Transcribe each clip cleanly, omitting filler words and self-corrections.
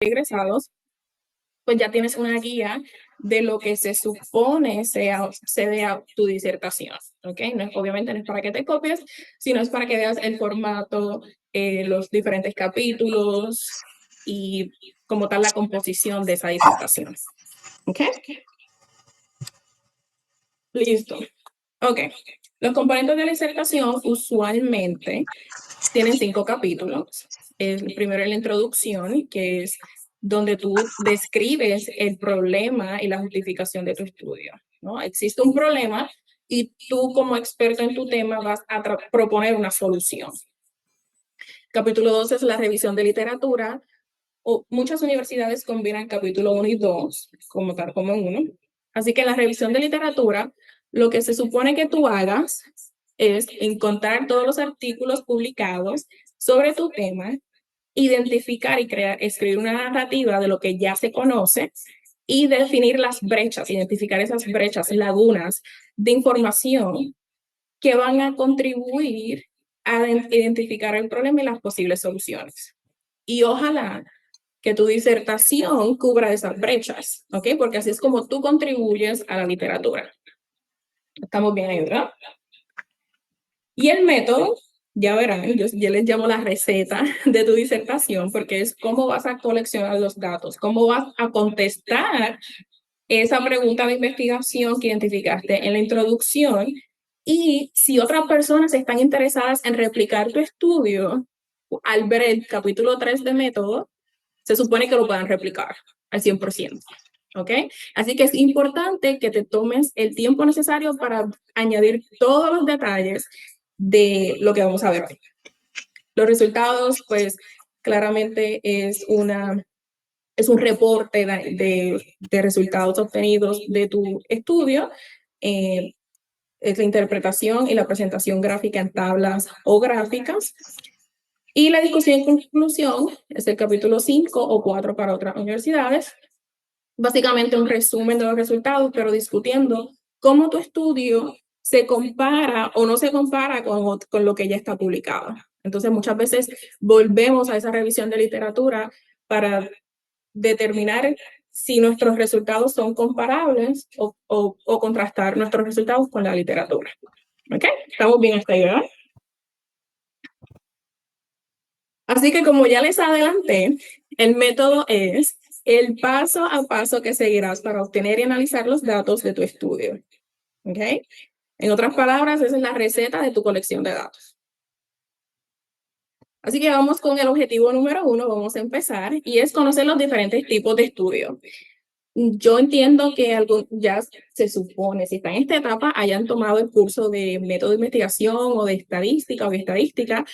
egresados, pues ya tienes una guía de lo que se supone sea tu disertación, ¿ok? Obviamente no es para que te copies, sino es para que veas el formato, los diferentes capítulos y como tal la composición de esa disertación, ¿ok? Listo. Ok. Los componentes de la disertación usualmente tienen 5 capítulos. El primero es la introducción, que es donde tú describes el problema y la justificación de tu estudio, ¿no? Existe un problema y tú como experto en tu tema vas a proponer una solución. Capítulo 2 es la revisión de literatura. Muchas universidades combinan capítulo 1 y 2 como tal como en uno. Así que en la revisión de literatura, lo que se supone que tú hagas es encontrar todos los artículos publicados sobre tu tema, identificar y escribir una narrativa de lo que ya se conoce y definir las brechas, identificar esas brechas, lagunas de información que van a contribuir a identificar el problema y las posibles soluciones. Y ojalá que tu disertación cubra esas brechas, ¿ok? Porque así es como tú contribuyes a la literatura. Estamos bien ahí, ¿verdad? Y el método, ya verán, yo les llamo la receta de tu disertación, porque es cómo vas a coleccionar los datos, cómo vas a contestar esa pregunta de investigación que identificaste en la introducción, y si otras personas están interesadas en replicar tu estudio, al ver el capítulo 3 de método, se supone que lo puedan replicar al 100%. ¿Ok? Así que es importante que te tomes el tiempo necesario para añadir todos los detalles de lo que vamos a ver hoy. Los resultados, pues, claramente es un reporte de resultados obtenidos de tu estudio. Es la interpretación y la presentación gráfica en tablas o gráficas. Y la discusión y conclusión es el capítulo 5 o 4 para otras universidades. Básicamente un resumen de los resultados, pero discutiendo cómo tu estudio se compara o no se compara con lo que ya está publicado. Entonces, muchas veces volvemos a esa revisión de literatura para determinar si nuestros resultados son comparables o contrastar nuestros resultados con la literatura. ¿Ok? ¿Estamos bien hasta ahí, verdad? Así que como ya les adelanté, el método es el paso a paso que seguirás para obtener y analizar los datos de tu estudio. ¿Ok? En otras palabras, esa es la receta de tu colección de datos. Así que vamos con el objetivo número 1, vamos a empezar, y es conocer los diferentes tipos de estudio. Yo entiendo que ya se supone, si están en esta etapa, hayan tomado el curso de método de investigación o de estadística o estadística,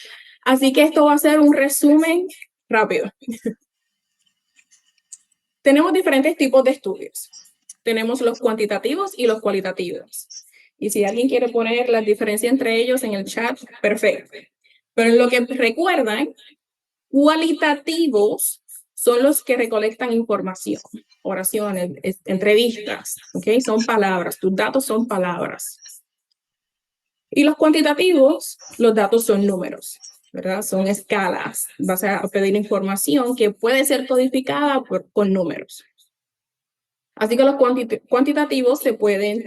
así que esto va a ser un resumen rápido. Tenemos diferentes tipos de estudios. Tenemos los cuantitativos y los cualitativos. Y si alguien quiere poner la diferencia entre ellos en el chat, perfecto. Pero en lo que recuerdan, cualitativos son los que recolectan información, oraciones, entrevistas, ¿ok? Son palabras, tus datos son palabras. Y los cuantitativos, los datos son números, ¿verdad? Son escalas. Vas a pedir información que puede ser codificada con números. Así que los cuantitativos se pueden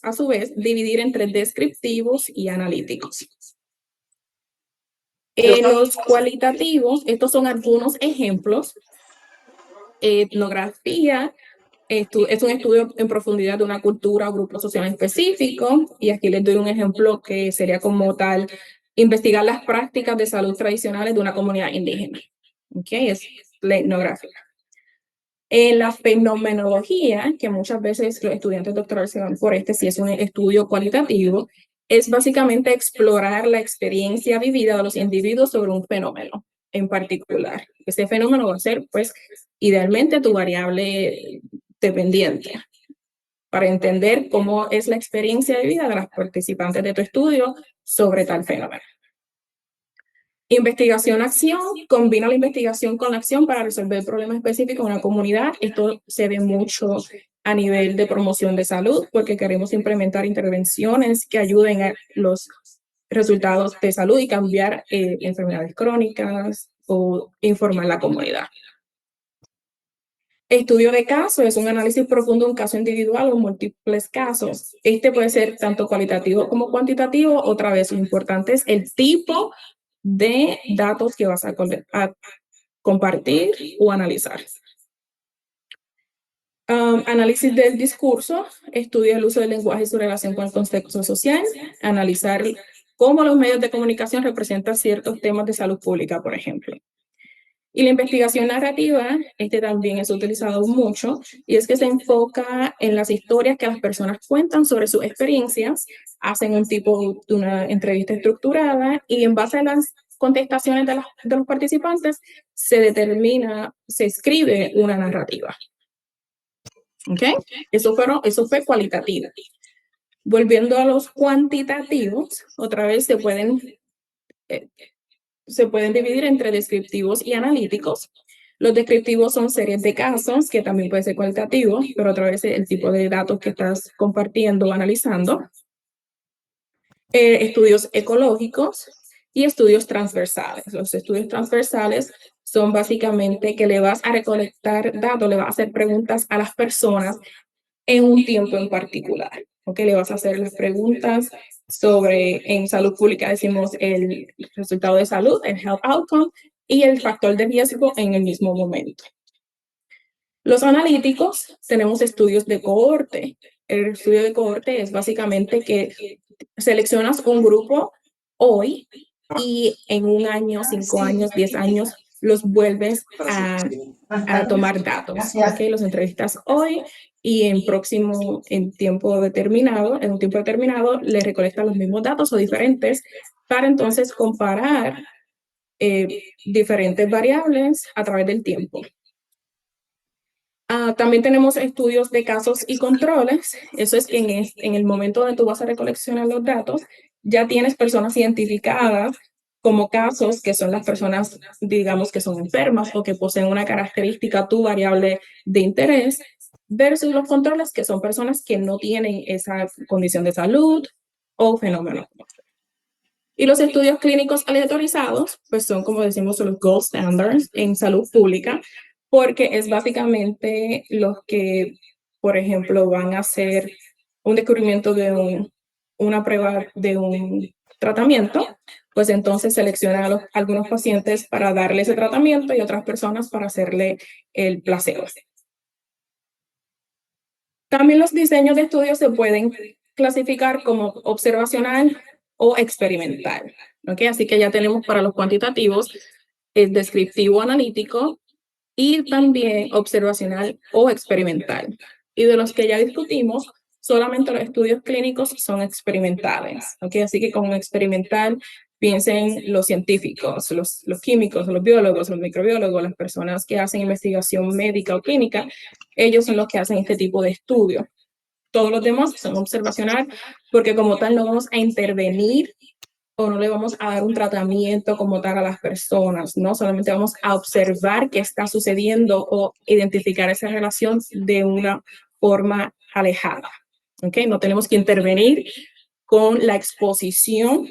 a su vez dividir entre descriptivos y analíticos. En los cualitativos, estos son algunos ejemplos. Etnografía es un estudio en profundidad de una cultura o grupo social específico, y aquí les doy un ejemplo que sería como tal, investigar las prácticas de salud tradicionales de una comunidad indígena. ¿Okay? Es la etnografía. En la fenomenología, que muchas veces los estudiantes doctorales se van por si es un estudio cualitativo, es básicamente explorar la experiencia vivida de los individuos sobre un fenómeno en particular. Ese fenómeno va a ser, pues, idealmente tu variable dependiente para entender cómo es la experiencia de vida de las participantes de tu estudio sobre tal fenómeno. Investigación-acción, combina la investigación con la acción para resolver problemas específicos en una comunidad. Esto se ve mucho a nivel de promoción de salud, porque queremos implementar intervenciones que ayuden a los resultados de salud y cambiar enfermedades crónicas o informar a la comunidad. Estudio de caso es un análisis profundo de un caso individual o múltiples casos. Este puede ser tanto cualitativo como cuantitativo. Otra vez, lo importante es el tipo de datos que vas a compartir o analizar. Análisis del discurso, estudia el uso del lenguaje y su relación con el contexto social, analizar cómo los medios de comunicación representan ciertos temas de salud pública, por ejemplo. Y la investigación narrativa, este también es utilizado mucho, y es que se enfoca en las historias que las personas cuentan sobre sus experiencias, hacen un tipo de una entrevista estructurada y en base a las contestaciones de los participantes se determina, se escribe una narrativa. ¿Ok? Eso fue cualitativo. Volviendo a los cuantitativos, otra vez se pueden dividir entre descriptivos y analíticos. Los descriptivos son series de casos, que también puede ser cualitativo, pero otra vez el tipo de datos que estás compartiendo o analizando. Estudios ecológicos y estudios transversales. Los estudios transversales son básicamente que le vas a recolectar datos, le vas a hacer preguntas a las personas en un tiempo en particular. ¿Ok? Le vas a hacer las preguntas sobre, en salud pública decimos el resultado de salud, el health outcome, y el factor de riesgo en el mismo momento. Los analíticos, tenemos estudios de cohorte. El estudio de cohorte es básicamente que seleccionas un grupo hoy y en un año, 5 años, 10 años, los vuelves a tomar datos. ¿Okay? Los entrevistas hoy y en un tiempo determinado, le recolectas los mismos datos o diferentes para entonces comparar diferentes variables a través del tiempo. También tenemos estudios de casos y controles. Eso es que en el momento donde tú vas a recoleccionar los datos, ya tienes personas identificadas como casos, que son las personas, digamos, que son enfermas o que poseen una característica, tu variable de interés, versus los controles, que son personas que no tienen esa condición de salud o fenómeno. Y los estudios clínicos aleatorizados, pues son, como decimos, los gold standards en salud pública, porque es básicamente los que, por ejemplo, van a hacer un descubrimiento de una prueba de un tratamiento, pues entonces seleccionan a algunos pacientes para darle ese tratamiento y otras personas para hacerle el placebo. También los diseños de estudios se pueden clasificar como observacional o experimental. ¿Okay? Así que ya tenemos para los cuantitativos el descriptivo analítico y también observacional o experimental. Y de los que ya discutimos, solamente los estudios clínicos son experimentales. ¿Okay? Así que con experimental piensen los científicos, los químicos, los biólogos, los microbiólogos, las personas que hacen investigación médica o clínica, ellos son los que hacen este tipo de estudio. Todos los demás son observacional porque como tal no vamos a intervenir o no le vamos a dar un tratamiento como tal a las personas, ¿no? Solamente vamos a observar qué está sucediendo o identificar esa relación de una forma alejada, ¿ok? No tenemos que intervenir con la exposición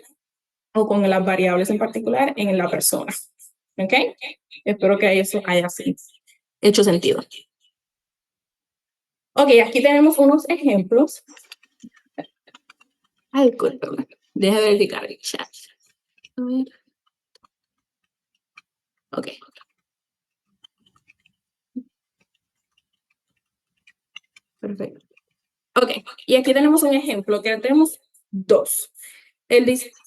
o con las variables en particular en la persona, ¿ok? Espero que eso haya hecho sentido. Ok, aquí tenemos unos ejemplos. Ay, discúlpame. Deja de verificar el chat. A ver. Ok. Perfecto. Ok, y aquí tenemos un ejemplo, que tenemos dos.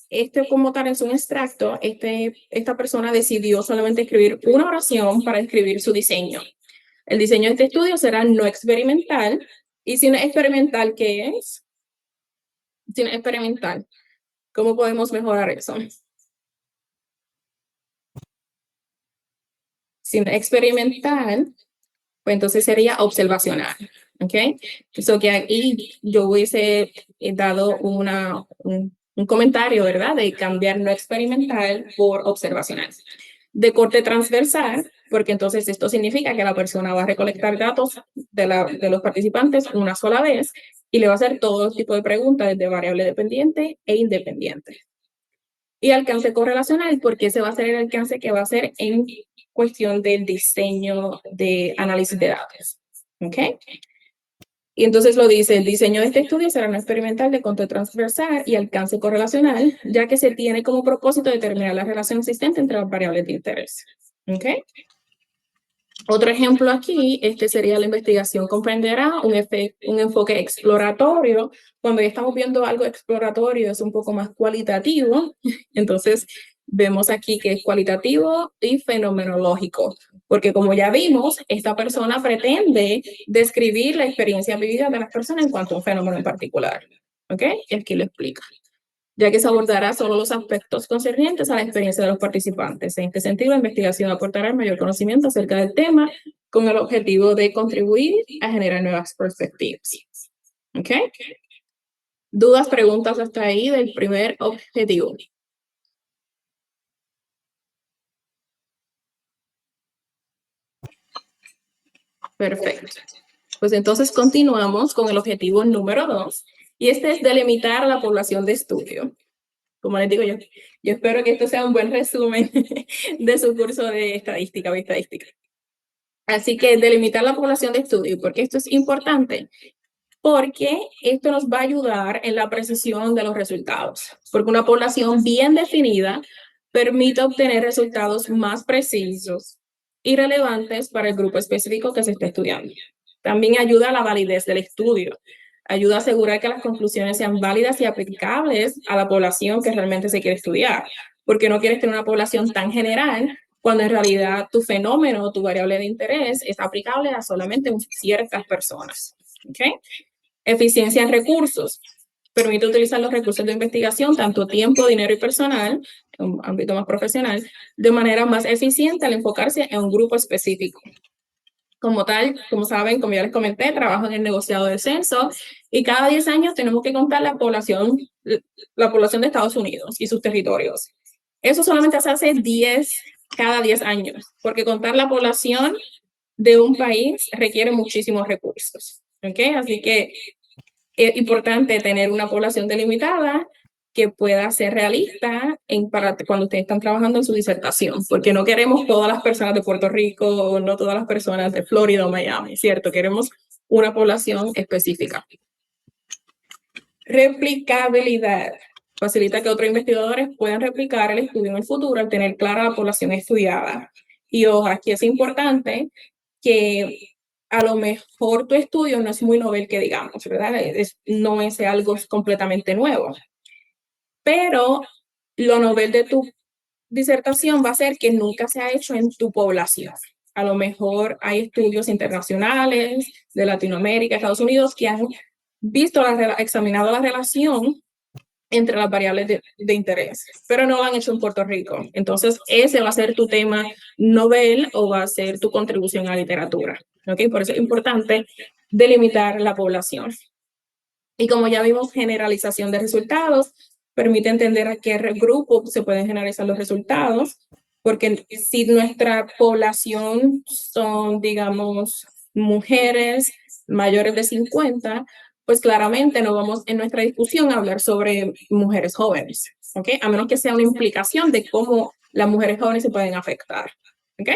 Este como tal es un extracto, esta persona decidió solamente escribir una oración para escribir su diseño. El diseño de este estudio será no experimental, y si no es experimental, ¿qué es? Si no es experimental, ¿cómo podemos mejorar eso? Si no es experimental, pues entonces sería observacional, ¿ok? Eso que aquí yo hubiese dado un comentario, ¿verdad? De cambiar no experimental por observacional. De corte transversal, porque entonces esto significa que la persona va a recolectar datos de los participantes una sola vez y le va a hacer todo tipo de preguntas, desde variable dependiente e independiente. Y alcance correlacional, porque ese va a ser el alcance que va a ser en cuestión del diseño de análisis de datos. ¿Ok? Y entonces lo dice, el diseño de este estudio será no experimental de control transversal y alcance correlacional, ya que se tiene como propósito determinar la relación existente entre las variables de interés. ¿Ok? Otro ejemplo aquí, sería la investigación comprenderá un enfoque exploratorio. Cuando ya estamos viendo algo exploratorio es un poco más cualitativo, entonces vemos aquí que es cualitativo y fenomenológico, porque como ya vimos, esta persona pretende describir la experiencia vivida de las personas en cuanto a un fenómeno en particular. ¿Ok? Y aquí lo explica, ya que se abordará solo los aspectos concernientes a la experiencia de los participantes. En este sentido, la investigación aportará mayor conocimiento acerca del tema con el objetivo de contribuir a generar nuevas perspectivas. ¿Ok? ¿Dudas, preguntas hasta ahí del primer objetivo? Perfecto. Pues entonces continuamos con el objetivo número 2, y este es delimitar la población de estudio. Como les digo yo espero que esto sea un buen resumen de su curso de estadística o estadística. Así que delimitar la población de estudio, porque esto es importante, porque esto nos va a ayudar en la precisión de los resultados, porque una población bien definida permite obtener resultados más precisos y relevantes para el grupo específico que se está estudiando. También ayuda a la validez del estudio, ayuda a asegurar que las conclusiones sean válidas y aplicables a la población que realmente se quiere estudiar, porque no quieres tener una población tan general cuando en realidad tu fenómeno, tu variable de interés es aplicable a solamente ciertas personas. ¿Okay? Eficiencia en recursos. Permite utilizar los recursos de investigación, tanto tiempo, dinero y personal, en un ámbito más profesional, de manera más eficiente al enfocarse en un grupo específico. Como tal, como saben, como ya les comenté, trabajo en el negociado del censo y cada 10 años tenemos que contar la población de Estados Unidos y sus territorios. Eso solamente se hace cada 10 años, porque contar la población de un país requiere muchísimos recursos. ¿Okay? Así que es importante tener una población delimitada que pueda ser realista para cuando ustedes están trabajando en su disertación, porque no queremos todas las personas de Puerto Rico o no todas las personas de Florida o Miami, ¿cierto? Queremos una población específica. Replicabilidad. Facilita que otros investigadores puedan replicar el estudio en el futuro al tener clara la población estudiada. Y ojo, aquí es importante que a lo mejor tu estudio no es muy novel que digamos, ¿verdad? No es algo completamente nuevo. Pero lo novel de tu disertación va a ser que nunca se ha hecho en tu población. A lo mejor hay estudios internacionales de Latinoamérica, Estados Unidos, que han examinado la relación entre las variables de interés, pero no lo han hecho en Puerto Rico. Entonces, ese va a ser tu tema novel o va a ser tu contribución a la literatura. ¿Okay? Por eso es importante delimitar la población. Y como ya vimos, generalización de resultados permite entender a qué grupo se pueden generalizar los resultados, porque si nuestra población son, digamos, mujeres mayores de 50, pues claramente no vamos en nuestra discusión a hablar sobre mujeres jóvenes, ¿ok? A menos que sea una implicación de cómo las mujeres jóvenes se pueden afectar, ¿ok?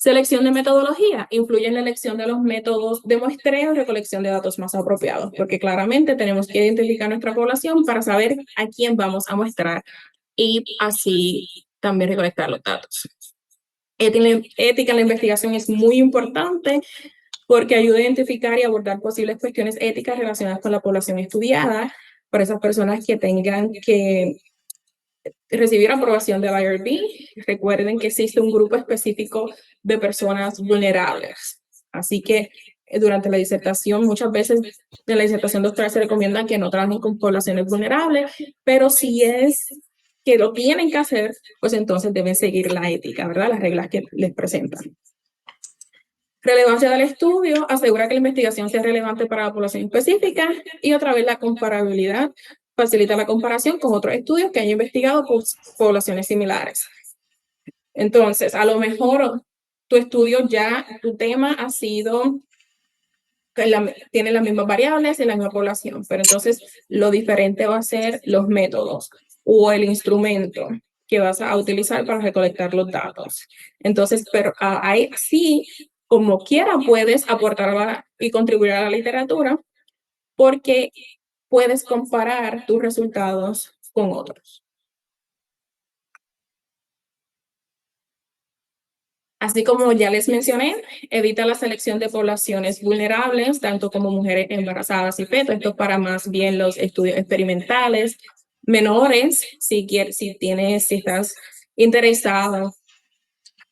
Selección de metodología. Influye en la elección de los métodos de muestreo y recolección de datos más apropiados, porque claramente tenemos que identificar nuestra población para saber a quién vamos a muestrar y así también recolectar los datos. Ética en la investigación es muy importante porque ayuda a identificar y abordar posibles cuestiones éticas relacionadas con la población estudiada, para esas personas que tengan que recibir aprobación del IRB. Recuerden que existe un grupo específico de personas vulnerables. Así que durante la disertación, muchas veces en la disertación doctoral se recomienda que no trabajen con poblaciones vulnerables, pero si es que lo tienen que hacer, pues entonces deben seguir la ética, ¿verdad? Las reglas que les presentan. Relevancia del estudio, asegura que la investigación sea relevante para la población específica, y otra vez la comparabilidad, facilita la comparación con otros estudios que hayan investigado poblaciones similares. Entonces, a lo mejor tu estudio ya, tu tema ha sido, tiene las mismas variables en la misma población, pero entonces lo diferente va a ser los métodos o el instrumento. que vas a utilizar para recolectar los datos. Entonces, pero ahí sí, como quiera, puedes aportar y contribuir a la literatura porque puedes comparar tus resultados con otros. Así como ya les mencioné, evita la selección de poblaciones vulnerables, tanto como mujeres embarazadas y fetos. Esto para más bien los estudios experimentales. Menores, si estás interesado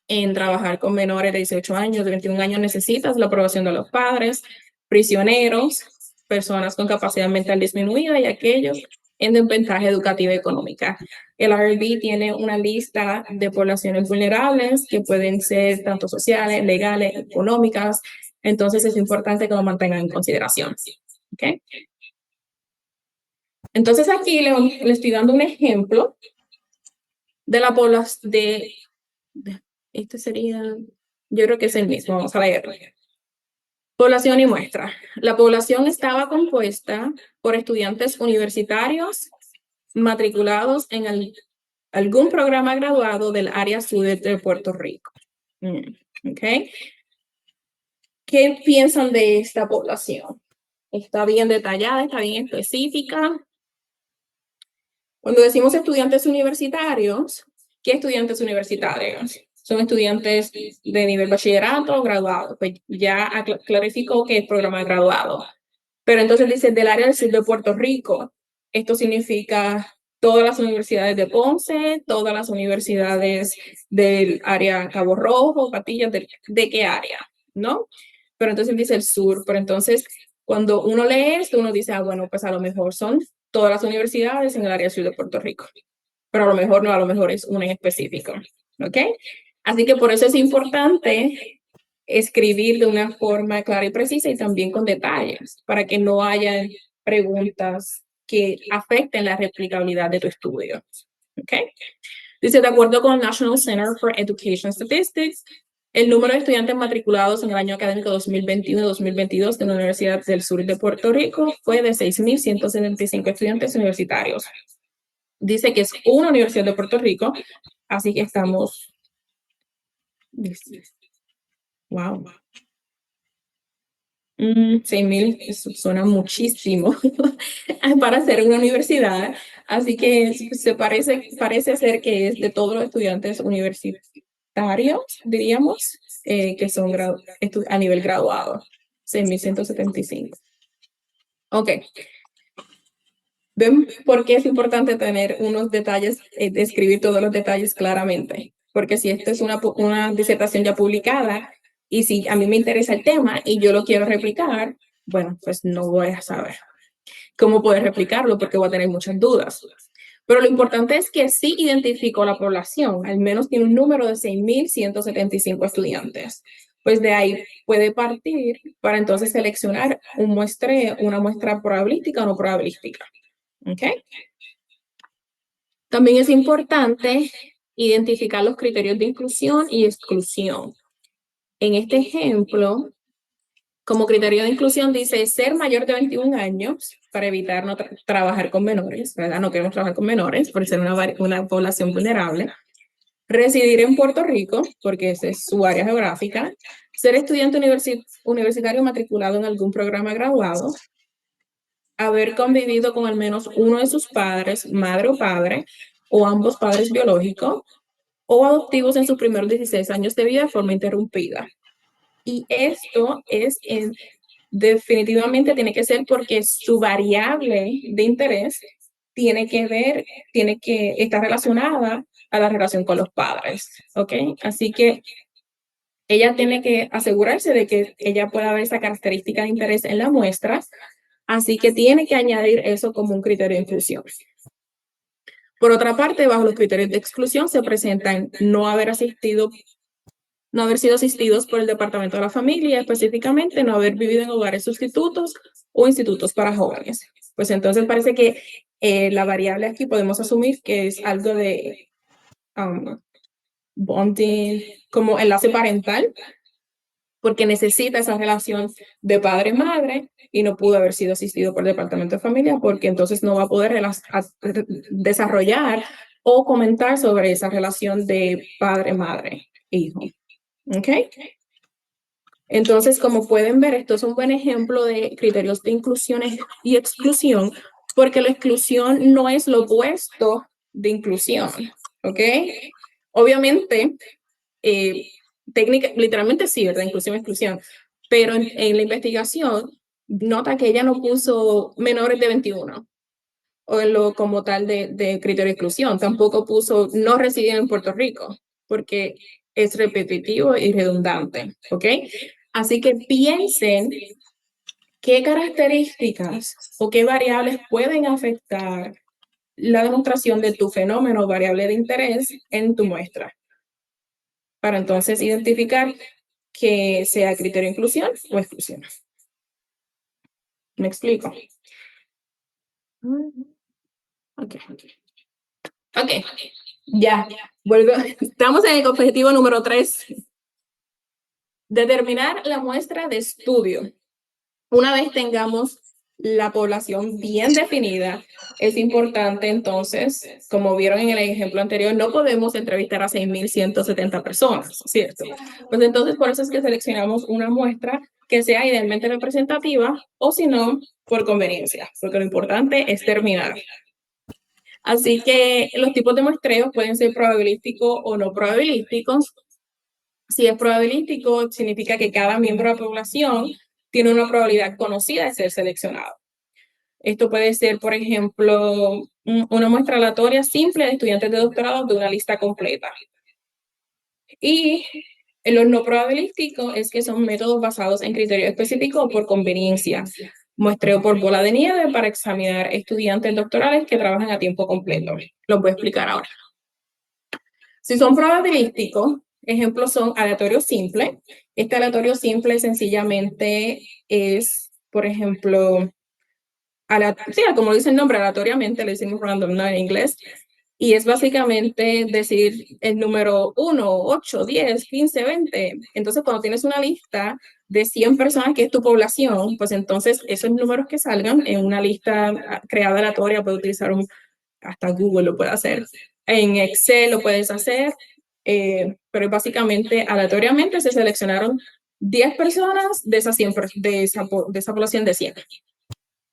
en trabajar con menores de 18 años, de 21 años, necesitas la aprobación de los padres. Prisioneros, personas con capacidad mental disminuida y aquellos en desventaja educativa y económica. El IRB tiene una lista de poblaciones vulnerables que pueden ser tanto sociales, legales, económicas. Entonces es importante que lo mantengan en consideración. ¿Okay? Entonces aquí le estoy dando un ejemplo de la población este sería, yo creo que es el mismo, vamos a leerlo. Población y muestra. La población estaba compuesta por estudiantes universitarios matriculados en algún programa graduado del área sur de Puerto Rico. ¿Okay? ¿Qué piensan de esta población? ¿Está bien detallada? ¿Está bien específica? Cuando decimos estudiantes universitarios, ¿qué estudiantes universitarios? Son estudiantes de nivel bachillerato o graduado. Pues ya clarificó que es programa graduado. Pero entonces dice del área del sur de Puerto Rico. Esto significa todas las universidades de Ponce, todas las universidades del área Cabo Rojo, Patillas, ¿de qué área? ¿No? Pero entonces dice el sur. Pero entonces, cuando uno lee esto, uno dice, bueno, pues a lo mejor son todas las universidades en el área sur de Puerto Rico. Pero a lo mejor no, a lo mejor es una en específico. ¿Ok? Así que por eso es importante escribir de una forma clara y precisa y también con detalles, para que no haya preguntas que afecten la replicabilidad de tu estudio. ¿Ok? Dice, de acuerdo con el National Center for Education Statistics, el número de estudiantes matriculados en el año académico 2021-2022 de la Universidad del Sur de Puerto Rico fue de 6.175 estudiantes universitarios. Dice que es una universidad de Puerto Rico, así que estamos... Wow. 6.000 suena muchísimo para ser una universidad, así que parece ser que es de todos los estudiantes universitarios, diríamos, que son a nivel graduado, 6.175. Ok. ¿Ven por qué es importante tener unos detalles, describir todos los detalles claramente? Porque si esto es una disertación ya publicada y si a mí me interesa el tema y yo lo quiero replicar, bueno, pues no voy a saber cómo poder replicarlo porque voy a tener muchas dudas. Pero lo importante es que sí identificó la población, al menos tiene un número de 6.175 estudiantes. Pues de ahí puede partir para entonces seleccionar una muestra probabilística o no probabilística. ¿Okay? También es importante identificar los criterios de inclusión y exclusión. En este ejemplo, como criterio de inclusión dice ser mayor de 21 años para evitar no trabajar con menores, ¿verdad? No queremos trabajar con menores por ser una población vulnerable. Residir en Puerto Rico, porque esa es su área geográfica. Ser estudiante universitario matriculado en algún programa graduado. Haber convivido con al menos uno de sus padres, madre o padre, o ambos padres biológicos, o adoptivos en sus primeros 16 años de vida de forma interrumpida. Y esto definitivamente tiene que ser porque su variable de interés tiene que estar relacionada a la relación con los padres, ¿ok? Así que ella tiene que asegurarse de que ella pueda ver esa característica de interés en la muestra, así que tiene que añadir eso como un criterio de inclusión. Por otra parte, bajo los criterios de exclusión se presentan no haber sido asistidos por el Departamento de la Familia, específicamente no haber vivido en hogares sustitutos o institutos para jóvenes. Pues entonces parece que la variable aquí podemos asumir que es algo de bonding, como enlace parental, porque necesita esa relación de padre-madre y no pudo haber sido asistido por el Departamento de Familia porque entonces no va a poder desarrollar o comentar sobre esa relación de padre, madre, hijo. ¿Ok? Entonces, como pueden ver, esto es un buen ejemplo de criterios de inclusión y exclusión, porque la exclusión no es lo opuesto de inclusión. ¿Ok? Obviamente, literalmente sí, ¿verdad? Inclusión, exclusión. Pero en la investigación, nota que ella no puso menores de 21 o en lo como tal de criterio de exclusión. Tampoco puso no residen en Puerto Rico, porque es repetitivo y redundante, ¿ok? Así que piensen qué características o qué variables pueden afectar la demostración de tu fenómeno o variable de interés en tu muestra, para entonces identificar que sea criterio de inclusión o exclusión. ¿Me explico? Ok. Ok, ya, vuelvo. Estamos en el objetivo número 3. Determinar la muestra de estudio. Una vez tengamos la población bien definida, es importante entonces, como vieron en el ejemplo anterior, no podemos entrevistar a 6.170 personas, ¿cierto? Pues entonces por eso es que seleccionamos una muestra que sea idealmente representativa o si no, por conveniencia, porque lo importante es terminar. Así que los tipos de muestreos pueden ser probabilísticos o no probabilísticos. Si es probabilístico, significa que cada miembro de la población tiene una probabilidad conocida de ser seleccionado. Esto puede ser, por ejemplo, una muestra aleatoria simple de estudiantes de doctorado de una lista completa. Y los no probabilísticos es que son métodos basados en criterios específicos por conveniencia. Muestreo por bola de nieve para examinar estudiantes doctorales que trabajan a tiempo completo. Los voy a explicar ahora. Si son probabilísticos, ejemplos son aleatorio simple. Este aleatorio simple sencillamente es, por ejemplo, como dice el nombre, aleatoriamente, le decimos random, ¿no? En inglés. Y es básicamente decir el número 1, 8, 10, 15, 20. Entonces, cuando tienes una lista de 100 personas que es tu población, pues entonces esos números que salgan en una lista creada aleatoria, puede utilizar hasta Google lo puede hacer. En Excel lo puedes hacer, pero básicamente aleatoriamente se seleccionaron 10 personas de esas 100, de esa población de 100.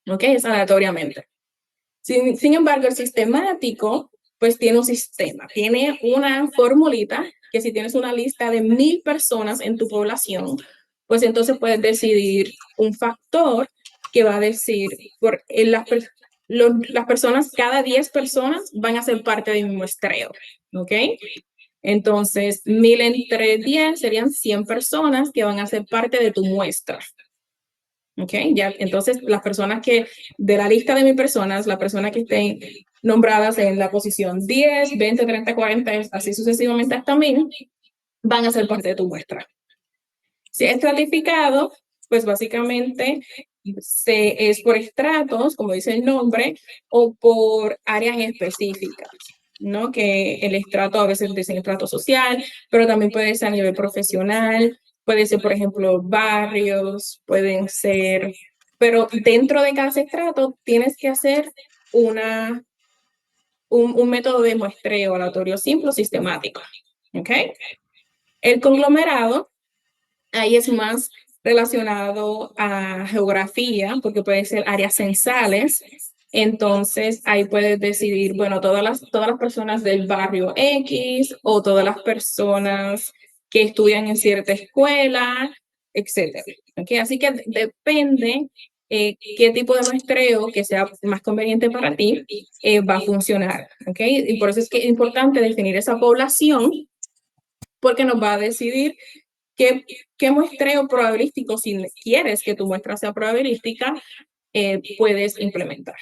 ¿Ok? Es aleatoriamente. Sin embargo, el sistemático, pues tiene un sistema, tiene una formulita que si tienes una lista de 1,000 personas en tu población, pues entonces puedes decidir un factor que va a decir, las personas, cada 10 personas van a ser parte de mi muestreo, ¿ok? Entonces, 1,000 entre 10 serían 100 personas que van a ser parte de tu muestra. ¿Ok? Ya, entonces, las personas que, de la lista de mis personas, las personas que estén nombradas en la posición 10, 20, 30, 40, así sucesivamente hasta 1,000, van a ser parte de tu muestra. Si es estratificado, pues básicamente es por estratos, como dice el nombre, o por áreas específicas, ¿no? Que el estrato a veces dice estrato social, pero también puede ser a nivel profesional, puede ser, por ejemplo, barrios, pueden ser, pero dentro de cada estrato tienes que hacer un método de muestreo aleatorio simple o sistemático, ¿ok? El conglomerado, ahí es más relacionado a geografía, porque puede ser áreas censales. Entonces, ahí puedes decidir, bueno, todas las personas del barrio X o todas las personas que estudian en cierta escuela, etcétera. ¿Okay? Así que depende qué tipo de muestreo que sea más conveniente para ti va a funcionar. ¿Okay? Y por eso es que es importante definir esa población, porque nos va a decidir ¿qué muestreo probabilístico, si quieres que tu muestra sea probabilística, puedes implementar?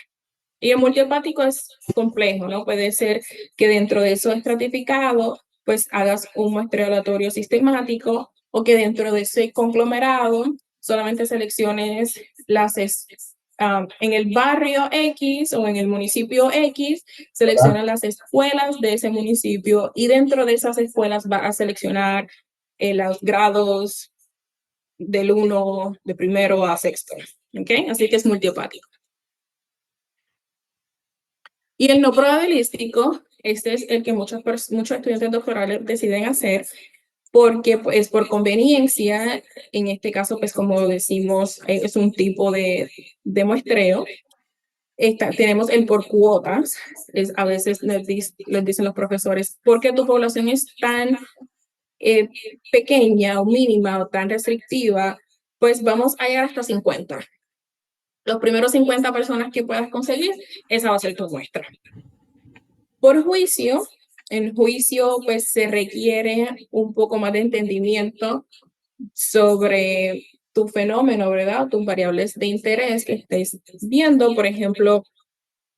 Y el multiopático es complejo, ¿no? Puede ser que dentro de eso estratificado, pues hagas un muestreo aleatorio sistemático o que dentro de ese conglomerado solamente selecciones en el barrio X o en el municipio X, selecciona las escuelas de ese municipio y dentro de esas escuelas va a seleccionar los grados del 1, de primero a sexto. ¿Ok? Así que es multiopático. Y el no probabilístico este es el que muchos estudiantes doctorales deciden hacer porque pues por conveniencia, en este caso pues como decimos, es un tipo de muestreo. Tenemos el por cuotas, a veces les dicen los profesores, porque tu población es tan eh, pequeña o mínima o tan restrictiva, pues vamos a llegar hasta 50. Los primeros 50 personas que puedas conseguir, esa va a ser tu muestra. Por juicio, en juicio pues se requiere un poco más de entendimiento sobre tu fenómeno, ¿verdad? Tus variables de interés que estés viendo, por ejemplo,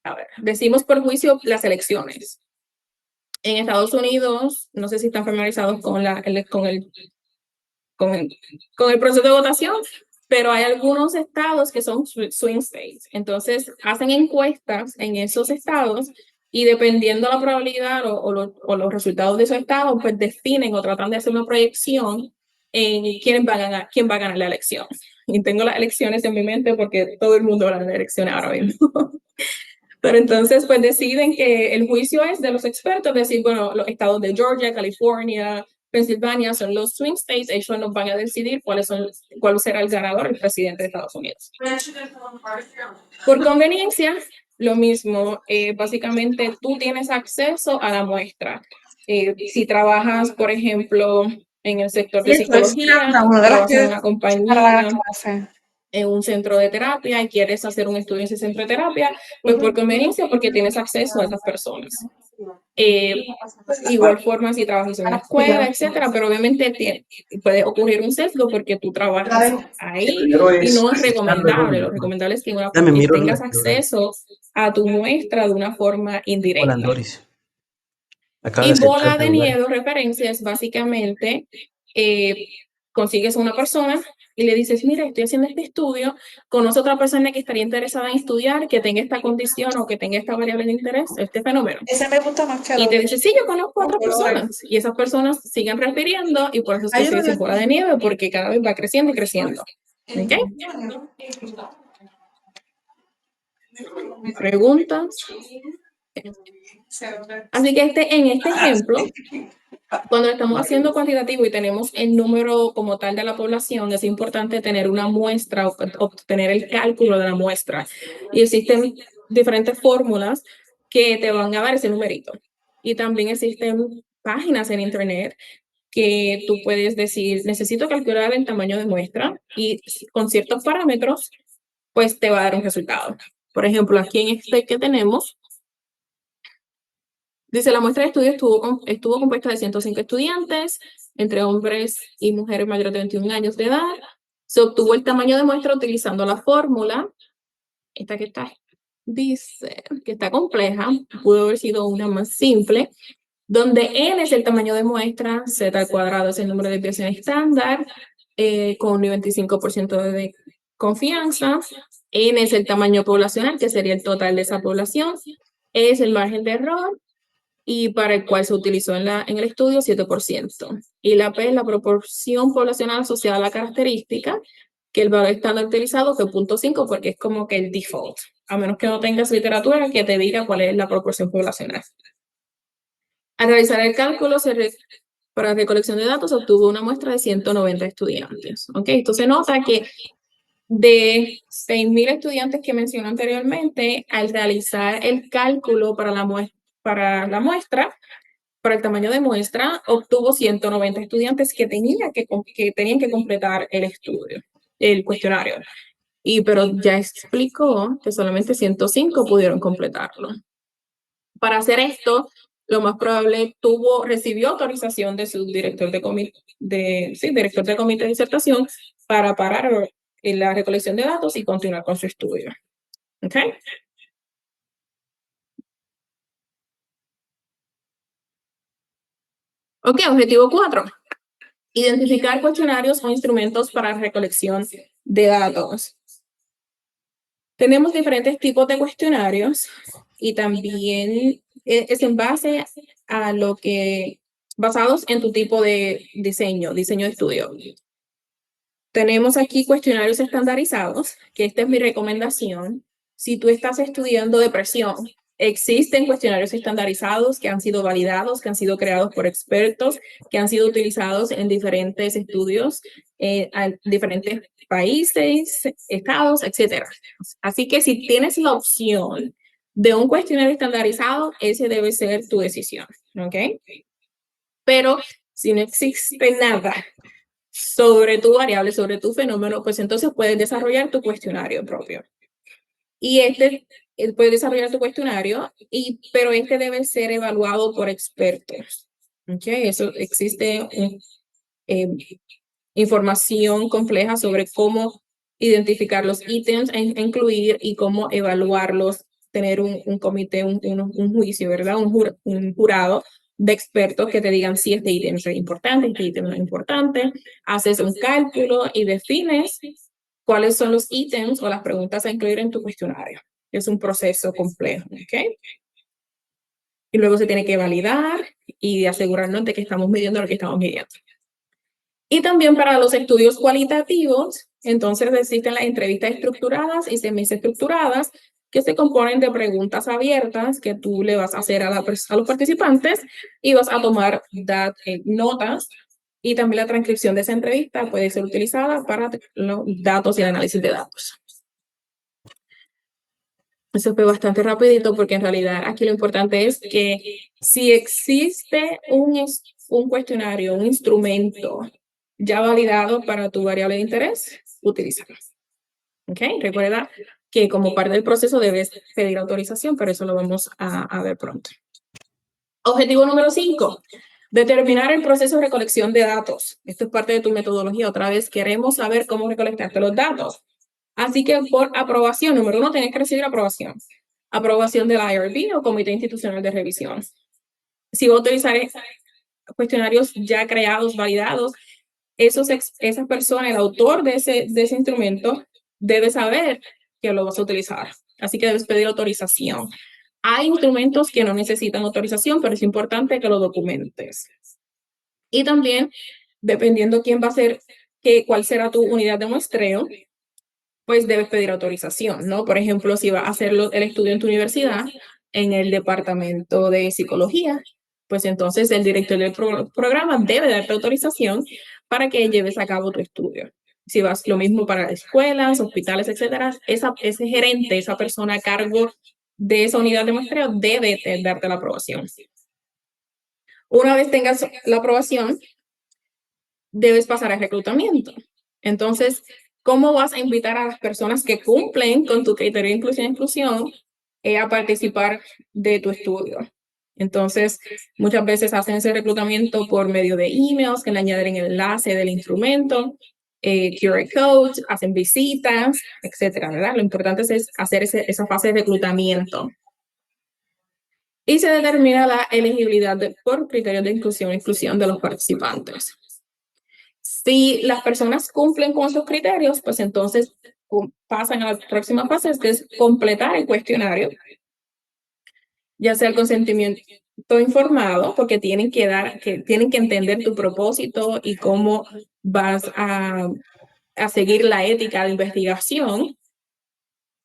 a ver, decimos por juicio las elecciones. En Estados Unidos, no sé si están familiarizados con el proceso de votación, pero hay algunos estados que son swing states. Entonces, hacen encuestas en esos estados y dependiendo la probabilidad o los resultados de esos estados, pues definen o tratan de hacer una proyección en quién va a ganar la elección. Y tengo las elecciones en mi mente porque todo el mundo habla de elecciones ahora mismo. Pero entonces, pues deciden que el juicio es de los expertos, decir, bueno, los estados de Georgia, California, Pensilvania son los swing states, ellos nos van a decidir cuál será el ganador, el presidente de Estados Unidos. Por conveniencia, lo mismo, básicamente tú tienes acceso a la muestra. Si trabajas, por ejemplo, en el sector de psicología, trabajas en una compañía, en un centro de terapia y quieres hacer un estudio en ese centro de terapia, pues por conveniencia, porque tienes acceso a esas personas. Igual forma si trabajas en una escuela, etcétera, pero obviamente puede ocurrir un sesgo porque tú trabajas ahí y no es recomendable. Lo recomendable es que tengas acceso a tu muestra de una forma indirecta. Hola, Doris. Y bola de nieve, referencia es básicamente, consigues una persona y le dices, mira, estoy haciendo este estudio, conoce otra persona que estaría interesada en estudiar, que tenga esta condición o que tenga esta variable de interés, este fenómeno. Ese me gusta más que y te dice, sí, yo conozco a otras personas. Y esas personas siguen refiriendo y por eso es que se dice bola de nieve, porque cada vez va creciendo y creciendo. ¿Ok? ¿Preguntas? Así que en este ejemplo, cuando estamos haciendo cuantitativo y tenemos el número como tal de la población, es importante tener una muestra o obtener el cálculo de la muestra. Y existen diferentes fórmulas que te van a dar ese numerito. Y también existen páginas en internet que tú puedes decir, necesito calcular el tamaño de muestra y con ciertos parámetros, pues te va a dar un resultado. Por ejemplo, aquí en este que tenemos, dice, la muestra de estudio estuvo compuesta de 105 estudiantes, entre hombres y mujeres mayores de 21 años de edad. Se obtuvo el tamaño de muestra utilizando la fórmula, esta que está, dice que está compleja, pudo haber sido una más simple, donde n es el tamaño de muestra, z al cuadrado es el número de desviación estándar, con un 95% de confianza, n es el tamaño poblacional, que sería el total de esa población, e es el margen de error, y para el cual se utilizó en el estudio 7%. Y la P es la proporción poblacional asociada a la característica, que el valor estándar utilizado fue 0.5 porque es como que el default, a menos que no tengas literatura que te diga cuál es la proporción poblacional. Al realizar el cálculo para recolección de datos, obtuvo una muestra de 190 estudiantes. ¿Ok? Esto se nota que de 6,000 estudiantes que mencioné anteriormente, al realizar el cálculo para la muestra, para el tamaño de muestra, obtuvo 190 estudiantes que tenían que completar el estudio, el cuestionario. Pero ya explicó que solamente 105 pudieron completarlo. Para hacer esto, lo más probable recibió autorización de su director de comité de disertación para parar la recolección de datos y continuar con su estudio. ¿Ok? Ok, objetivo 4. Identificar cuestionarios o instrumentos para recolección de datos. Tenemos diferentes tipos de cuestionarios y también es en base a basados en tu tipo de diseño de estudio. Tenemos aquí cuestionarios estandarizados, que esta es mi recomendación. Si tú estás estudiando depresión, Existen cuestionarios estandarizados que han sido validados, que han sido creados por expertos, que han sido utilizados en diferentes estudios, en diferentes países, estados, etc. Así que si tienes la opción de un cuestionario estandarizado, ese debe ser tu decisión, ¿ok? Pero si no existe nada sobre tu variable, sobre tu fenómeno, pues entonces puedes desarrollar tu cuestionario propio. Y puedes desarrollar tu cuestionario, pero este debe ser evaluado por expertos. ¿Okay? Eso existe eh, información compleja sobre cómo identificar los ítems a incluir y cómo evaluarlos, tener un comité, un juicio, ¿verdad? Un jurado de expertos que te digan si este ítem es importante, este ítem no es importante. Haces un cálculo y defines cuáles son los ítems o las preguntas a incluir en tu cuestionario. Es un proceso complejo, ¿ok? Y luego se tiene que validar y asegurarnos de que estamos midiendo lo que estamos midiendo. Y también para los estudios cualitativos, entonces existen las entrevistas estructuradas y semiestructuradas que se componen de preguntas abiertas que tú le vas a hacer a los participantes y vas a tomar notas, y también la transcripción de esa entrevista puede ser utilizada para los datos y el análisis de datos. Eso fue bastante rapidito porque en realidad aquí lo importante es que si existe un cuestionario, un instrumento ya validado para tu variable de interés, utilízalo. ¿Ok? Recuerda que como parte del proceso debes pedir autorización, pero eso lo vamos a ver pronto. Objetivo número 5. Determinar el proceso de recolección de datos. Esto es parte de tu metodología. Otra vez queremos saber cómo recolectarte los datos. Así que por aprobación, número 1, tienes que recibir aprobación. Aprobación del IRB o Comité Institucional de Revisión. Si voy a utilizar cuestionarios ya creados, validados, esa persona, el autor de ese instrumento, debe saber que lo vas a utilizar. Así que debes pedir autorización. Hay instrumentos que no necesitan autorización, pero es importante que lo documentes. Y también, dependiendo quién va a ser, cuál será tu unidad de muestreo, pues debes pedir autorización, ¿no? Por ejemplo, si vas a hacer el estudio en tu universidad, en el departamento de psicología, pues entonces el director del programa debe darte autorización para que lleves a cabo tu estudio. Si vas lo mismo para escuelas, hospitales, etcétera, ese gerente, esa persona a cargo de esa unidad de muestreo debe darte la aprobación. Una vez tengas la aprobación, debes pasar al reclutamiento. Entonces, ¿cómo vas a invitar a las personas que cumplen con tu criterio de inclusión a participar de tu estudio? Entonces, muchas veces hacen ese reclutamiento por medio de emails que le añaden el enlace del instrumento, QR codes, hacen visitas, etcétera, ¿verdad? Lo importante es hacer esa fase de reclutamiento. Y se determina la elegibilidad por criterios de inclusión de los participantes. Si las personas cumplen con esos criterios, pues entonces pasan a la próxima fase, que es completar el cuestionario, ya sea el consentimiento informado, porque tienen que entender tu propósito y cómo vas a seguir la ética de investigación,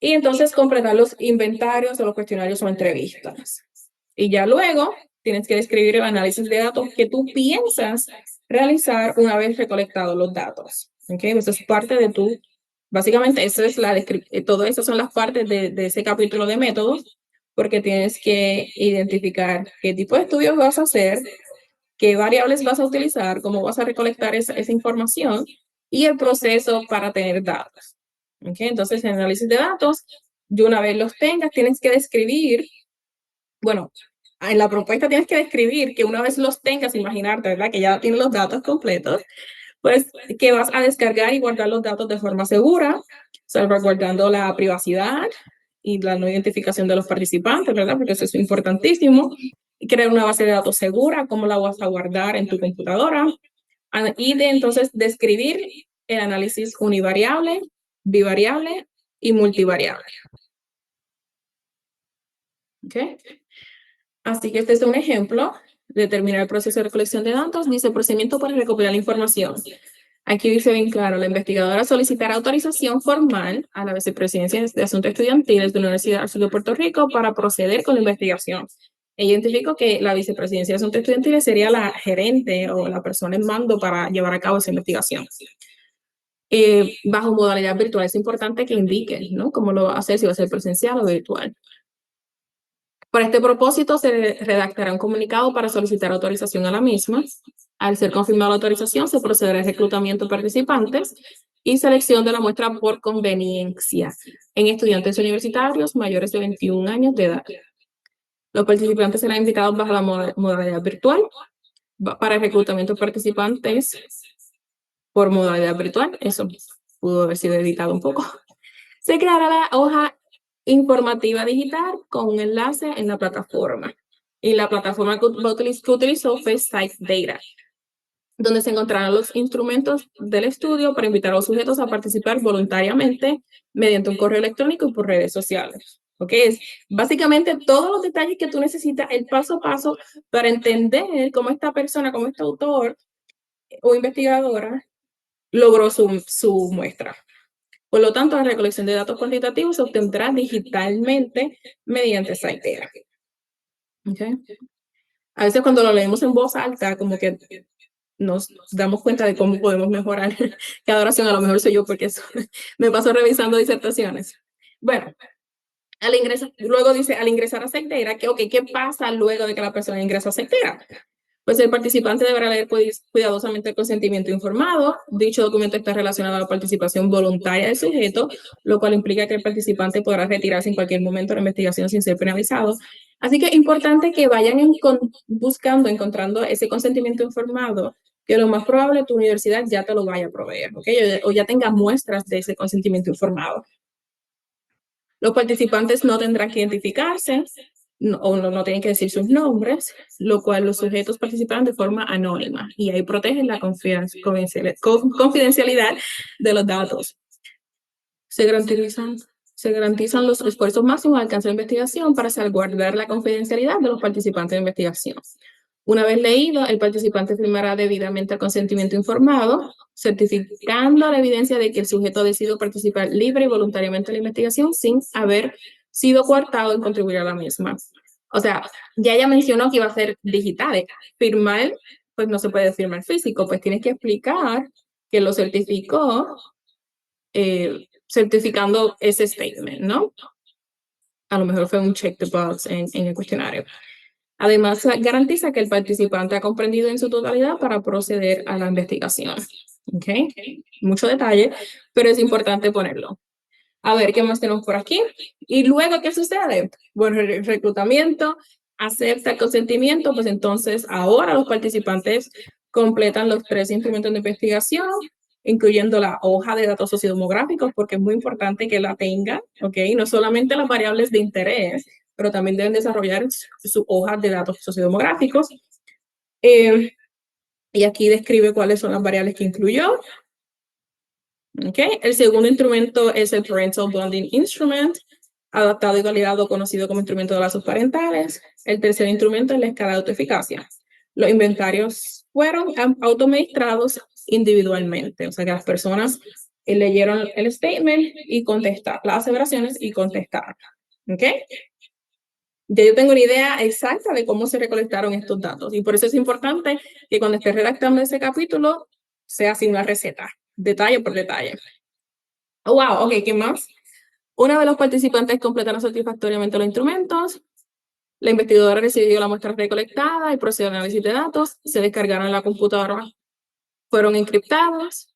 y entonces completar los inventarios o los cuestionarios o entrevistas. Y ya luego tienes que describir el análisis de datos que tú piensas realizar una vez recolectados los datos. ¿Okay? Eso es parte de básicamente, todo eso son las partes de ese capítulo de métodos, porque tienes que identificar qué tipo de estudios vas a hacer, qué variables vas a utilizar, cómo vas a recolectar esa información y el proceso para tener datos. ¿Okay? Entonces, el análisis de datos, de una vez los tengas, tienes que describir, bueno, en la propuesta tienes que describir que una vez los tengas, imaginarte, ¿verdad? Que ya tienes los datos completos, pues que vas a descargar y guardar los datos de forma segura, salvaguardando la privacidad y la no identificación de los participantes, ¿verdad? Porque eso es importantísimo. Y crear una base de datos segura, cómo la vas a guardar en tu computadora. Y entonces describir el análisis univariable, bivariable y multivariable. ¿Ok? Así que este es un ejemplo. Determinar el proceso de recolección de datos. Dice procedimiento para recopilar la información. Aquí dice bien claro, la investigadora solicitará autorización formal a la Vicepresidencia de Asuntos Estudiantiles de la Universidad del Sur de Puerto Rico para proceder con la investigación. Identifico que la Vicepresidencia de Asuntos Estudiantiles sería la gerente o la persona en mando para llevar a cabo esa investigación. Bajo modalidad virtual es importante que indique, ¿no? Cómo lo va a hacer, si va a ser presencial o virtual. Para este propósito, se redactará un comunicado para solicitar autorización a la misma. Al ser confirmada la autorización, se procederá al reclutamiento de participantes y selección de la muestra por conveniencia en estudiantes universitarios mayores de 21 años de edad. Los participantes serán invitados bajo la modalidad virtual. Para el reclutamiento de participantes por modalidad virtual, eso pudo haber sido editado un poco. Se creará la hoja informativa digital con un enlace en la plataforma. Y la plataforma que utilizó fue SiteData, donde se encontrarán los instrumentos del estudio para invitar a los sujetos a participar voluntariamente mediante un correo electrónico y por redes sociales. ¿Ok? Es básicamente todos los detalles que tú necesitas, el paso a paso, para entender cómo esta persona, cómo este autor o investigadora logró su muestra. Por lo tanto, la recolección de datos cuantitativos se obtendrá digitalmente mediante SiteData. ¿Okay? A veces cuando lo leemos en voz alta, como que nos damos cuenta de cómo podemos mejorar cada oración. A lo mejor soy yo porque eso me paso revisando disertaciones. Bueno, luego dice, al ingresar a SiteData, ¿qué pasa luego de que la persona ingresa a SiteData? Pues el participante deberá leer cuidadosamente el consentimiento informado. Dicho documento está relacionado a la participación voluntaria del sujeto, lo cual implica que el participante podrá retirarse en cualquier momento de la investigación sin ser penalizado. Así que es importante que vayan encontrando ese consentimiento informado, que lo más probable tu universidad ya te lo vaya a proveer, ¿ok? O ya tenga muestras de ese consentimiento informado. Los participantes no tendrán que identificarse, no tienen que decir sus nombres, lo cual los sujetos participarán de forma anónima y ahí protegen la confidencialidad de los datos. Se garantizan los esfuerzos máximos al alcance de la investigación para salvaguardar la confidencialidad de los participantes de investigación. Una vez leído, el participante firmará debidamente el consentimiento informado, certificando la evidencia de que el sujeto ha decidido participar libre y voluntariamente en la investigación sin haber sido coartado en contribuir a la misma. O sea, ya ella mencionó que iba a ser digital. Firmar, pues no se puede firmar físico, pues tienes que explicar que lo certificó, certificando ese statement, ¿no? A lo mejor fue un check the box en el cuestionario. Además, garantiza que el participante ha comprendido en su totalidad para proceder a la investigación. ¿Ok? Mucho detalle, pero es importante ponerlo. A ver, ¿qué más tenemos por aquí? Y luego, ¿qué sucede? Bueno, el reclutamiento, acepta el consentimiento, pues entonces ahora los participantes completan los 3 instrumentos de investigación, incluyendo la hoja de datos sociodemográficos, porque es muy importante que la tengan, ¿ok? No solamente las variables de interés, pero también deben desarrollar su hoja de datos sociodemográficos. Y aquí describe cuáles son las variables que incluyó. Okay. El segundo instrumento es el Parental Bonding Instrument, adaptado y validado, conocido como instrumento de lazos parentales. El tercer instrumento es la escala de autoeficacia. Los inventarios fueron autoadministrados individualmente, o sea que las personas leyeron el statement y contestaron las aseveraciones y contestaron. ¿Ok? Ya yo tengo una idea exacta de cómo se recolectaron estos datos y por eso es importante que cuando esté redactando ese capítulo sea así una receta, detalle por detalle. Oh, wow, ok, ¿qué más? Una de los participantes completaron satisfactoriamente los instrumentos. La investigadora recibió la muestra recolectada y procedió al análisis de datos. Se descargaron en la computadora, fueron encriptados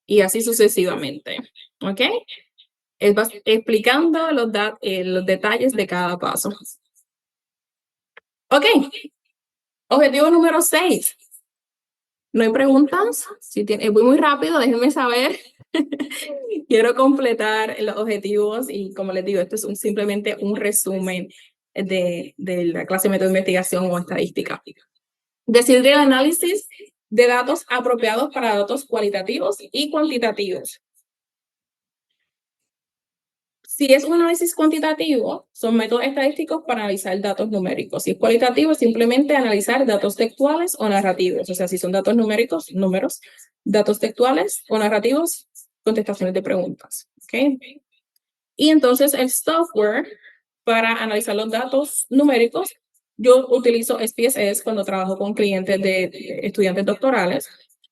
y así sucesivamente. ¿Ok? Explicando los detalles de cada paso. Ok, objetivo número 6. ¿No hay preguntas? Si voy muy rápido, déjenme saber. Quiero completar los objetivos y como les digo, esto es simplemente un resumen de la clase de método de investigación o estadística. Decidir el análisis de datos apropiados para datos cualitativos y cuantitativos. Si es un análisis cuantitativo, son métodos estadísticos para analizar datos numéricos. Si es cualitativo, es simplemente analizar datos textuales o narrativos. O sea, si son datos numéricos, números, datos textuales o narrativos, contestaciones de preguntas. ¿Okay? Y entonces el software para analizar los datos numéricos, yo utilizo SPSS cuando trabajo con clientes de estudiantes doctorales.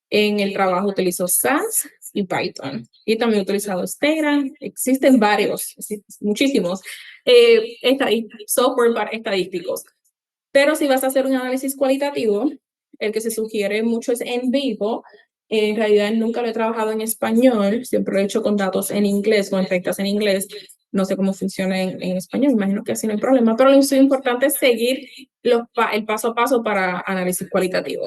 En el trabajo utilizo SAS y Python. Y también he utilizado Stera. Existen varios, muchísimos software para estadísticos. Pero si vas a hacer un análisis cualitativo, el que se sugiere mucho es NVivo. En realidad nunca lo he trabajado en español, siempre lo he hecho con datos en inglés, con efectos en inglés. No sé cómo funciona en español, imagino que así no hay problema, pero lo importante es seguir el paso a paso para análisis cualitativo.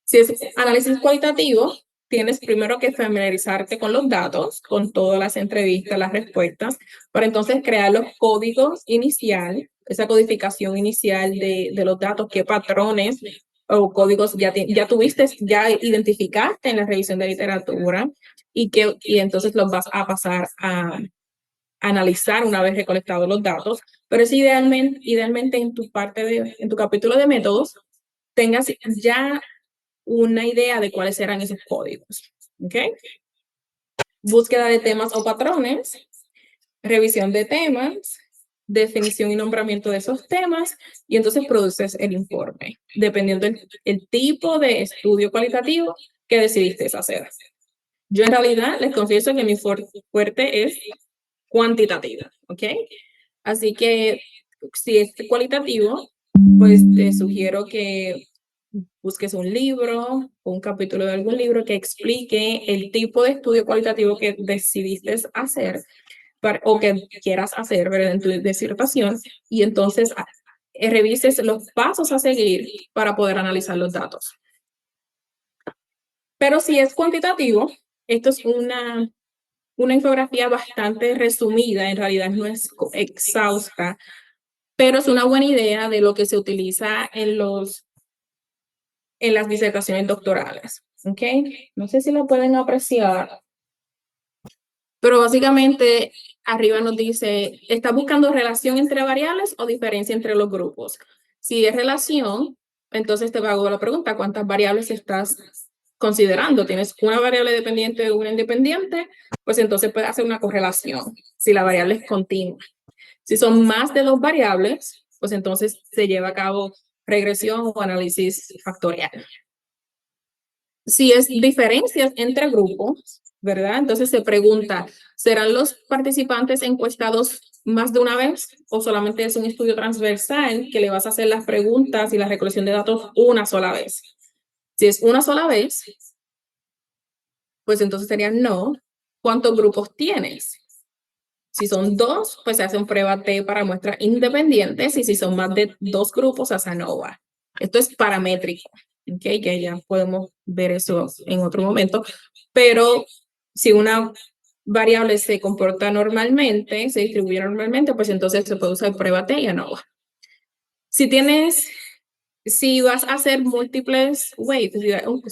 Si es análisis cualitativo, tienes primero que familiarizarte con los datos, con todas las entrevistas, las respuestas, para entonces crear los códigos inicial, esa codificación inicial de los datos, qué patrones o códigos ya tuviste, ya identificaste en la revisión de literatura y entonces los vas a pasar a analizar una vez recolectados los datos, pero es idealmente en tu capítulo de métodos tengas ya una idea de cuáles serán esos códigos. ¿Ok? Búsqueda de temas o patrones, revisión de temas, definición y nombramiento de esos temas, y entonces produces el informe, dependiendo del tipo de estudio cualitativo que decidiste hacer. Yo en realidad les confieso que mi fuerte es cuantitativa, ¿ok? Así que si es cualitativo, pues te sugiero que busques un libro, un capítulo de algún libro que explique el tipo de estudio cualitativo que decidiste hacer o que quieras hacer, ¿verdad? En tu disertación, y entonces revises los pasos a seguir para poder analizar los datos. Pero si es cuantitativo, esto es una infografía bastante resumida, en realidad no es exhausta, pero es una buena idea de lo que se utiliza en las disertaciones doctorales. ¿Ok? No sé si lo pueden apreciar, pero básicamente arriba nos dice, ¿estás buscando relación entre variables o diferencia entre los grupos? Si es relación, entonces te hago la pregunta, ¿cuántas variables estás considerando? ¿Tienes una variable dependiente y una independiente? Pues entonces puedes hacer una correlación, si la variable es continua. Si son más de dos variables, pues entonces se lleva a cabo regresión o análisis factorial. Si es diferencias entre grupos, ¿verdad? Entonces se pregunta, ¿serán los participantes encuestados más de una vez o solamente es un estudio transversal que le vas a hacer las preguntas y la recolección de datos una sola vez? Si es una sola vez, pues entonces sería no. ¿Cuántos grupos tienes? Si son dos, pues se hacen pruebas T para muestras independientes y si son más de dos grupos, se hace ANOVA. Esto es paramétrico, ¿ok? Que ya podemos ver eso en otro momento. Pero si una variable se comporta normalmente, se distribuye normalmente, pues entonces se puede usar prueba T y ANOVA. Si vas a hacer múltiples weights,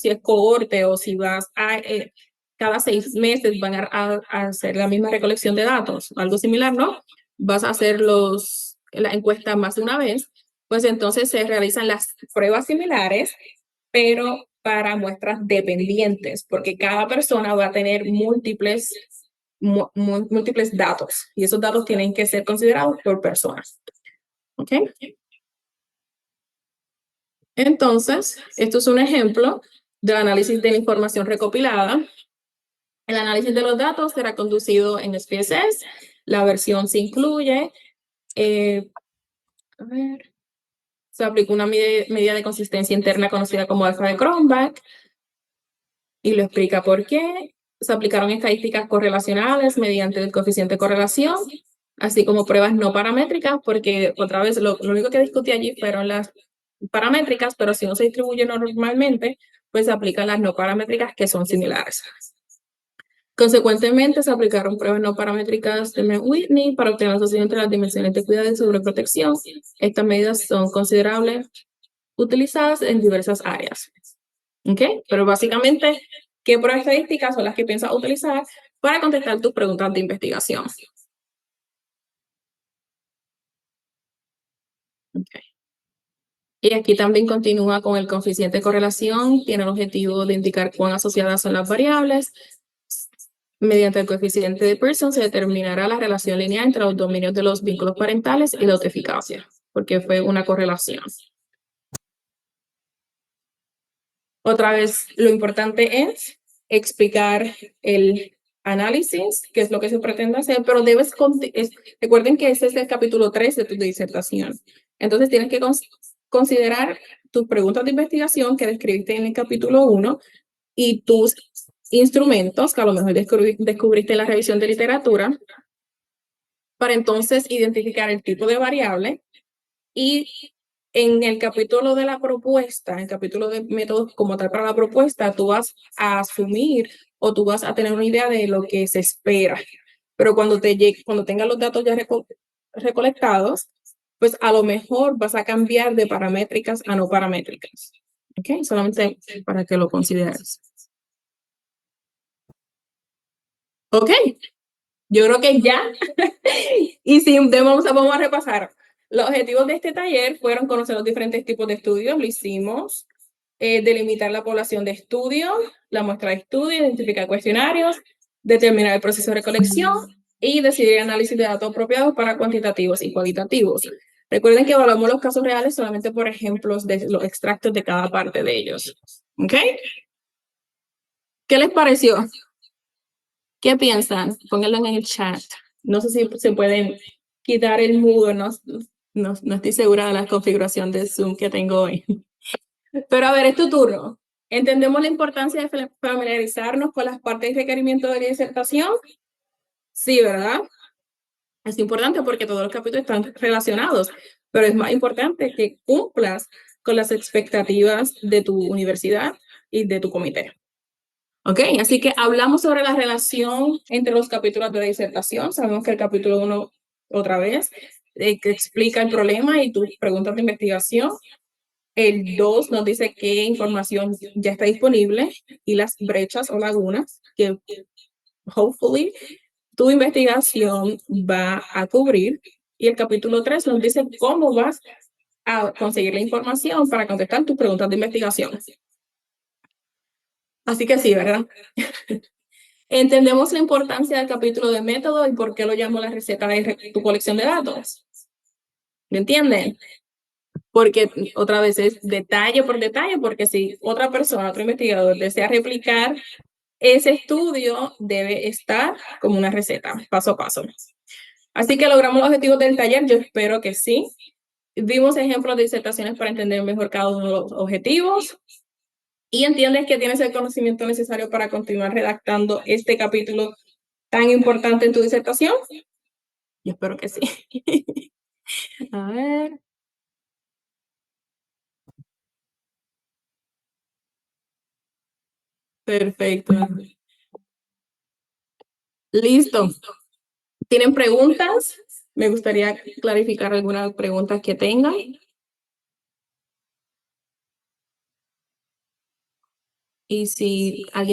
si es cohorte o si vas a cada 6 meses van a hacer la misma recolección de datos, algo similar, ¿no? Vas a hacer la encuesta más de una vez, pues entonces se realizan las pruebas similares, pero para muestras dependientes, porque cada persona va a tener múltiples datos y esos datos tienen que ser considerados por personas. ¿Ok? Entonces, esto es un ejemplo del análisis de la información recopilada. El análisis de los datos será conducido en SPSS. La versión se incluye. Se aplicó una medida de consistencia interna conocida como alfa de Cronbach y lo explica por qué. Se aplicaron estadísticas correlacionales mediante el coeficiente de correlación, así como pruebas no paramétricas, porque otra vez lo único que discutí allí fueron las paramétricas, pero si no se distribuye normalmente, pues se aplican las no paramétricas que son similares. Consecuentemente, se aplicaron pruebas no paramétricas de Whitney para obtener la asociación entre las dimensiones de cuidado y sobreprotección. Estas medidas son considerables, utilizadas en diversas áreas. ¿Ok? Pero básicamente ¿Qué pruebas estadísticas son las que piensas utilizar para contestar tus preguntas de investigación? Okay. Y aquí también continúa con el coeficiente de correlación, tiene el objetivo de indicar cuán asociadas son las variables. Mediante el coeficiente de Pearson se determinará la relación lineal entre los dominios de los vínculos parentales y la autoeficacia, porque fue una correlación. Otra vez, lo importante es explicar el análisis, qué es lo que se pretende hacer, pero recuerden que este es el capítulo 3 de tu disertación. Entonces tienes que considerar tus preguntas de investigación que describiste en el capítulo 1 y tus instrumentos que a lo mejor descubriste en la revisión de literatura para entonces identificar el tipo de variable y en el capítulo de la propuesta, en el capítulo de métodos como tal para la propuesta, tú vas a asumir o tú vas a tener una idea de lo que se espera. Pero cuando tengas los datos ya recolectados, pues a lo mejor vas a cambiar de paramétricas a no paramétricas. ¿Ok? Solamente para que lo consideres. ¿Ok? Yo creo que ya. Y sí, vamos a repasar. Los objetivos de este taller fueron conocer los diferentes tipos de estudios, lo hicimos, delimitar la población de estudio, la muestra de estudio, identificar cuestionarios, determinar el proceso de recolección y decidir el análisis de datos apropiados para cuantitativos y cualitativos. Recuerden que evaluamos los casos reales solamente por ejemplos de los extractos de cada parte de ellos. ¿Ok? ¿Qué les pareció? ¿Qué piensan? Pónganlo en el chat. No sé si se pueden quitar el mudo, no estoy segura de la configuración de Zoom que tengo hoy. Pero a ver, es tu turno. ¿Entendemos la importancia de familiarizarnos con las partes y requerimientos de la disertación? Sí, ¿verdad? Es importante porque todos los capítulos están relacionados, pero es más importante que cumplas con las expectativas de tu universidad y de tu comité. Ok, así que hablamos sobre la relación entre los capítulos de la disertación. Sabemos que el capítulo 1, otra vez, que explica el problema y tus preguntas de investigación. El 2 nos dice qué información ya está disponible y las brechas o lagunas que, hopefully, tu investigación va a cubrir. Y el capítulo 3 nos dice cómo vas a conseguir la información para contestar tus preguntas de investigación. Así que sí, ¿verdad? Entendemos la importancia del capítulo de método y por qué lo llamo la receta de tu colección de datos. ¿Me entienden? Porque otra vez es detalle por detalle, porque si otra persona, otro investigador desea replicar ese estudio, debe estar como una receta, paso a paso. Así que logramos los objetivos del taller, yo espero que sí. Vimos ejemplos de disertaciones para entender mejor cada uno de los objetivos. Y entiendes que tienes el conocimiento necesario para continuar redactando este capítulo tan importante en tu disertación. Yo espero que sí. A ver. Perfecto. Listo. ¿Tienen preguntas? Me gustaría clarificar algunas preguntas que tengan. Y si alguien